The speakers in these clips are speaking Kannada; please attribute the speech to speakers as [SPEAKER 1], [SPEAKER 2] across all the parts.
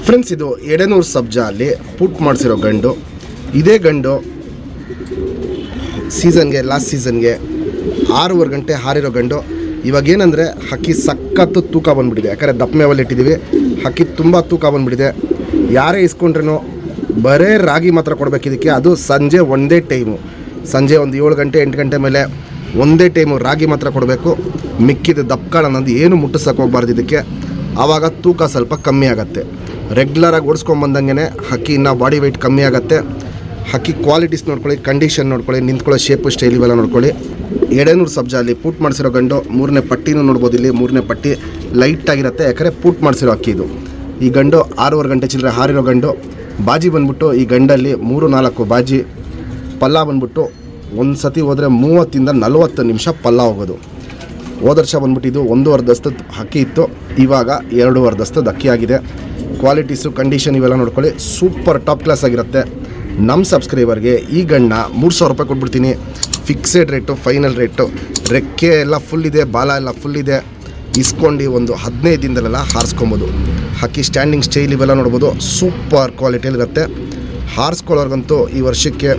[SPEAKER 1] ಫ್ರೆಂಡ್ಸ್, ಇದು ಎಡೆನೂರು ಸಬ್ಜಾ ಅಲ್ಲಿ ಪುಟ್ ಮಾಡಿಸಿರೋ ಗಂಡು. ಇದೇ ಗಂಡು ಸೀಸನ್ಗೆ ಲಾಸ್ಟ್ ಸೀಸನ್ಗೆ 6 ಗಂಟೆ ಹಾರಿರೋ ಗಂಡು. ಇವಾಗೇನೆಂದರೆ ಹಕ್ಕಿ ಸಖತ್ತು ತೂಕ ಬಂದುಬಿಟ್ಟಿದೆ. ಯಾಕಂದರೆ ದಪ್ಪ ಮೇವಲ್ಲಿ ಇಟ್ಟಿದ್ದೀವಿ. ಹಕ್ಕಿ ತುಂಬ ತೂಕ ಬಂದುಬಿಟ್ಟಿದೆ. ಯಾರೇ ಇಸ್ಕೊಂಡ್ರೂ ಬರೇ ರಾಗಿ ಮಾತ್ರ ಕೊಡಬೇಕು ಇದಕ್ಕೆ. ಅದು ಸಂಜೆ ಒಂದೇ ಟೈಮು, ಸಂಜೆ ಒಂದು 7 ಗಂಟೆ 8 ಗಂಟೆ ಮೇಲೆ ಒಂದೇ ಟೈಮು ರಾಗಿ ಮಾತ್ರ ಕೊಡಬೇಕು. ಮಿಕ್ಕಿದ ದಪ್ಪಕಾಳು ಅನ್ನೋದು ಏನು ಮುಟ್ಟಿಸೋಕೆ ಹೋಗ್ಬಾರ್ದು ಇದಕ್ಕೆ. ಆವಾಗ ತೂಕ ಸ್ವಲ್ಪ ಕಮ್ಮಿ ಆಗುತ್ತೆ. ರೆಗ್ಯುಲರಾಗಿ ಓಡಿಸ್ಕೊಂಬಂದಂಗೆ ಹಕ್ಕಿ ಇನ್ನೂ ಬಾಡಿ ವೆಯ್ಟ್ ಕಮ್ಮಿ ಆಗುತ್ತೆ. ಹಕ್ಕಿ ಕ್ವಾಲಿಟೀಸ್ ನೋಡ್ಕೊಳ್ಳಿ, ಕಂಡೀಷನ್ ನೋಡ್ಕೊಳ್ಳಿ, ನಿಂತ್ಕೊಳ್ಳೋ ಶೇಪು ಸ್ಟೈಲ್ ಇವೆಲ್ಲ ನೋಡ್ಕೊಳ್ಳಿ. ಎಡೆನೂರು ಸಬ್ಜಾ ಅಲ್ಲಿ ಪುಟ್ ಮಾಡಿಸಿರೋ ಗಂಡು. 3ನೇ ಪಟ್ಟಿನೂ ನೋಡ್ಬೋದು. ಇಲ್ಲಿ 3ನೇ ಪಟ್ಟಿ ಲೈಟಾಗಿರುತ್ತೆ, ಯಾಕಂದರೆ ಪುಟ್ ಮಾಡಿಸಿರೋ ಅಕ್ಕಿ ಇದು. ಈ ಗಂಡು 6 ಗಂಟೆ ಚಿಲ್ಲರೆ ಹಾರಿರೋ ಗಂಡು. ಬಾಜಿ ಬಂದ್ಬಿಟ್ಟು ಈ ಗಂಡಲ್ಲಿ 3-4 ಬಾಜಿ. ಪಲ್ಲ ಬಂದ್ಬಿಟ್ಟು ಒಂದು ಸತಿ ಹೋದರೆ 30 ರಿಂದ 40 ನಿಮಿಷ ಪಲ್ಲ ಹೋಗೋದು. ಹೋದ ವರ್ಷ ಬಂದ್ಬಿಟ್ಟು ಇದು 1.5 ದಸ್ತದ ಅಕ್ಕಿ ಇತ್ತು, ಇವಾಗ 2.5 ದಸ್ತದ ಅಕ್ಕಿ ಆಗಿದೆ. ಕ್ವಾಲಿಟೀಸು ಕಂಡೀಷನ್ ಇವೆಲ್ಲ ನೋಡ್ಕೊಳ್ಳಿ, ಸೂಪರ್ ಟಾಪ್ ಕ್ಲಾಸ್ ಆಗಿರುತ್ತೆ. ನಮ್ಮ ಸಬ್ಸ್ಕ್ರೈಬರ್ಗೆ ಈ ಗಂಡನ್ನ 3,000 ರೂಪಾಯಿ ಕೊಟ್ಬಿಡ್ತೀನಿ. Fixed rate, final rate. ರೆಕ್ಕೆ ಎಲ್ಲ ಫುಲ್ ಇದೆ, ಬಾಲ ಎಲ್ಲ ಫುಲ್ ಇದೆ. ಇಸ್ಕೊಂಡು ಒಂದು 15 ದಿನದಲ್ಲೆಲ್ಲ ಹಾರಿಸ್ಕೊಬೋದು. ಹಕ್ಕಿ ಸ್ಟ್ಯಾಂಡಿಂಗ್ ಸ್ಟೈಲ್ ಇವೆಲ್ಲ ನೋಡ್ಬೋದು, ಸೂಪರ್ ಕ್ವಾಲಿಟಿಯಲ್ಲಿರುತ್ತೆ. ಹಾರಿಸ್ಕೊಳ್ಳೋರ್ಗಂತೂ ಈ ವರ್ಷಕ್ಕೆ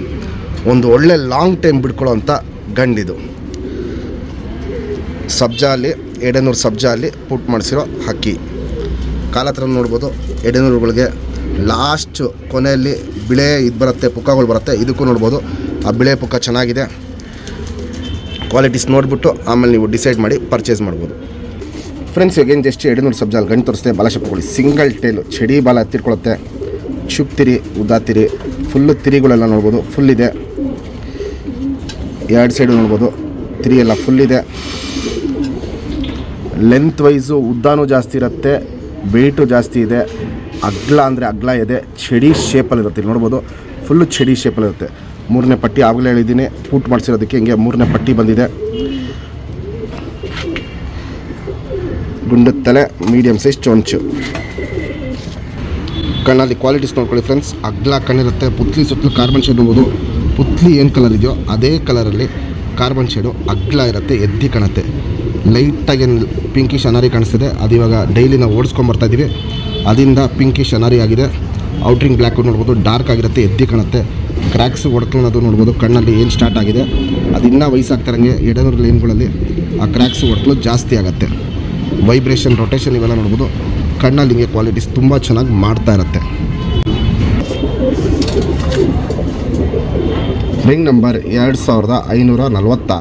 [SPEAKER 1] ಒಂದು ಒಳ್ಳೆ ಲಾಂಗ್ ಟೈಮ್ ಬಿಡ್ಕೊಳ್ಳೋ ಅಂಥ ಗಂಡಿದು. ಸಬ್ಜಾ ಅಲ್ಲಿ, ಎಡೆನೂರು ಸಬ್ಜಾ ಅಲ್ಲಿ ಪುಟ್ ಮಾಡಿಸಿರೋ ಹಕ್ಕಿ. ಕಾಲ ಹತ್ರ ನೋಡ್ಬೋದು. ಎಡೆನೂರುಗಳಿಗೆ ಲಾಸ್ಟ್ ಕೊನೆಯಲ್ಲಿ ಬಿಳೆ ಇದು ಬರುತ್ತೆ, ಪುಕ್ಕಗಳು ಬರುತ್ತೆ. ಇದಕ್ಕೂ ನೋಡ್ಬೋದು, ಆ ಬಿಳೆ ಪುಕ್ಕ ಚೆನ್ನಾಗಿದೆ. ಕ್ವಾಲಿಟೀಸ್ ನೋಡಿಬಿಟ್ಟು ಆಮೇಲೆ ನೀವು ಡಿಸೈಡ್ ಮಾಡಿ ಪರ್ಚೇಸ್ ಮಾಡ್ಬೋದು. ಫ್ರೆಂಡ್ಸ್, ಈಗೇನು ಜಸ್ಟ್ ಎಡೆನೂರು ಸಬ್ಜಾ ಅಲ್ಲಿ ಗಂಟು ತೋರಿಸ್ತೆ. ಬಾಲ ಶಪ್ಕೊಳ್ಳಿ, ಸಿಂಗಲ್ ಟೇಲು, ಚಡಿ ಬಾಲ ಹತ್ತಿರ್ಕೊಳ್ಳುತ್ತೆ. ಚುಪ್ ತಿರಿ, ಉದ್ದಾ ತಿರಿ, ಫುಲ್ಲು ತಿರಿಗಳೆಲ್ಲ ನೋಡ್ಬೋದು, ಫುಲ್ ಇದೆ. 2 ಸೈಡು ನೋಡ್ಬೋದು, ತಿರಿ ಎಲ್ಲ ಫುಲ್ ಇದೆ. ಲೆಂತ್ ವೈಸು ಉದ್ದಾನೂ ಜಾಸ್ತಿ ಇರುತ್ತೆ, ವೆಯ್ಟು ಜಾಸ್ತಿ ಇದೆ. ಅಗ್ಲ ಅಂದರೆ ಅಗ್ಲ ಇದೆ, ಚಡಿ ಶೇಪಲ್ಲಿರುತ್ತೆ. ನೋಡ್ಬೋದು, ಫುಲ್ಲು ಚಡಿ ಶೇಪಲ್ಲಿರುತ್ತೆ. 3ನೇ ಪಟ್ಟಿ ಆಗಲೇ ಹೇಳಿದ್ದೀನಿ, ಪುಟ್ ಮಾಡಿಸಿರೋದಕ್ಕೆ ಹಿಂಗೆ 3ನೇ ಪಟ್ಟಿ ಬಂದಿದೆ. ಗುಂಡು ತಲೆ, ಮೀಡಿಯಮ್ ಸೈಜ್ ಚೊಂಚು. ಕಣ್ಣಲ್ಲಿ ಕ್ವಾಲಿಟೀಸ್ ನೋಡ್ಕೊಳ್ಳಿ ಫ್ರೆಂಡ್ಸ್. ಅಗ್ಲ ಕಣ್ಣಿರುತ್ತೆ, ಪುತ್ಲಿ ಸುತ್ತಲೂ ಕಾರ್ಬನ್ ಶೇಡ್ ನೋಡ್ಬೋದು. ಪುತ್ಲಿ ಏನು ಕಲರ್ ಇದೆಯೋ ಅದೇ ಕಲರಲ್ಲಿ ಕಾರ್ಬನ್ ಶೇಡು ಅಗ್ಲ ಇರುತ್ತೆ, ಎದ್ದಿ ಕಾಣುತ್ತೆ. ಲೈಟಾಗಿ ಪಿಂಕಿಶ್ ಅನಾರಿ ಕಾಣಿಸ್ತಿದೆ. ಅದು ಇವಾಗ ಡೈಲಿ ನಾವು ಓಡಿಸ್ಕೊಂಬರ್ತಾಯಿದ್ದೀವಿ, ಅದರಿಂದ ಪಿಂಕಿಶ್ ಅನಾರಿ ಆಗಿದೆ. ಔಟ್ರಿಂಗ್ ಬ್ಲ್ಯಾಕು ನೋಡ್ಬೋದು, ಡಾರ್ಕ್ ಆಗಿರುತ್ತೆ, ಎದ್ದಿ ಕಾಣುತ್ತೆ. ಕ್ರ್ಯಾಕ್ಸ್ ಹೊಡ್ಕೊಳ್ಳೋದು ನೋಡ್ಬೋದು. ಕಣ್ಣಲ್ಲಿ ಏನು ಸ್ಟಾರ್ಟ್ ಆಗಿದೆ ಅದು ಇನ್ನೂ ವಯಸ್ಸಾಗ್ತಾರಂಗೆ ಎಡೆನೂರು ಲೈನ್ಗಳಲ್ಲಿ ಆ ಕ್ರ್ಯಾಕ್ಸ್ ಹೊಡ್ಕೊಳ್ಳೋದು ಜಾಸ್ತಿ ಆಗುತ್ತೆ. ವೈಬ್ರೇಷನ್, ರೊಟೇಷನ್ ಇವೆಲ್ಲ ನೋಡ್ಬೋದು. ಕಣ್ಣಲ್ಲಿ ಹಿಂಗೆ ಕ್ವಾಲಿಟೀಸ್ ತುಂಬ ಚೆನ್ನಾಗಿ ಮಾಡ್ತಾ ಇರುತ್ತೆ. Ring number 2546.